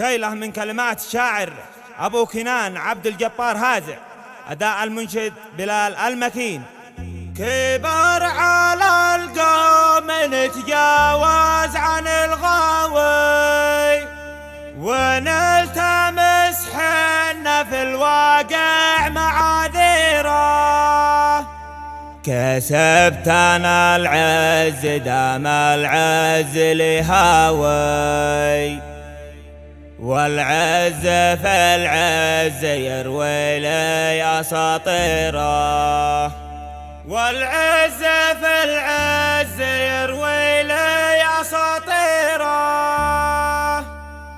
شيلة من كلمات الشاعر أبو كنان عبد الجبار هازع، أداء المنشد بلال المكين. كبر على القوم نتجاوز عن الغاوي ونلتمس حنا في الواقع معاذيره. كسبتنا العز دام العز لهاوي، والعز في العز يروي لي أساطيره، والعز في العز يروي لي أساطيره.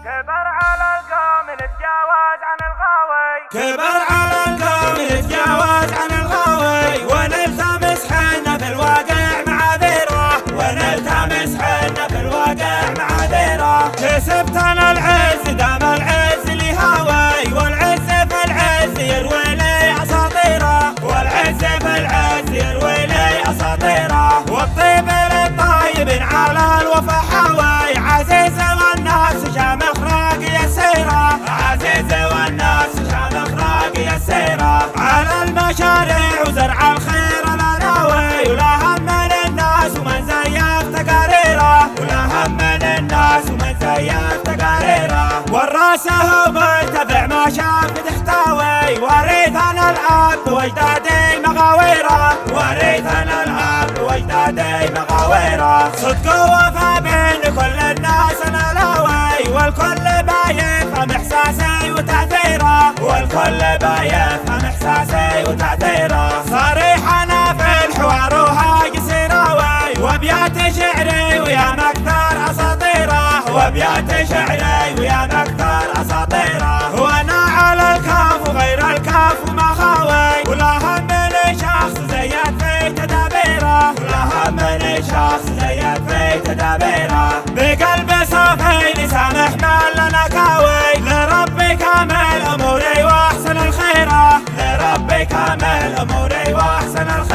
كبر على القوم نتجاوز عن الغاوي، كبر على القوم نتجاوز عن الغاوي ونلتمس حنا في الواقع معاذيره، ونلتمس حنا في الواقع معاذيره. كسبتنا العز دام العز لهاوي، والعز في العز يروي لي أساطيره، والعز في العز يروي لي أساطيره. والطيب للطيبين على الوفا حاوي، عزيز والناس شامخ راقي السيره، عزيز والناس شامخ راقي السيره. على المشاريع وزرع الخير الألاوي، ولا هم من الناس ومن زيف تقاريره، ولا هم من الناس ومن زيف تقاريره. وراسه مرتفع ما شاف تحتوي، وريثنا الأب واجدادي مغاويره، وريثنا الأب واجدادي مغاويره. صدق ووفا بين كل الناس الألاوي، والكل بايفهم إحساسي وتأثيره، والكل بايفهم إحساسي وتأثيره. صريحنا في الحوار وهاج سيراوي، وابيات شعري ويا مكثر أساطيره، وابيات شعري ويا مكثر أساطيره. وانا على الكاف وغير الكاف وما خاوي، ولا هم من شخص زيد في تدابيره، ولا هم من شخص زيد في تدابيره. بقلب صافي لسامح ما لنا كاوي، لربي كامل اموري واحسن الخيره، لربي كامل اموري واحسن الخيره.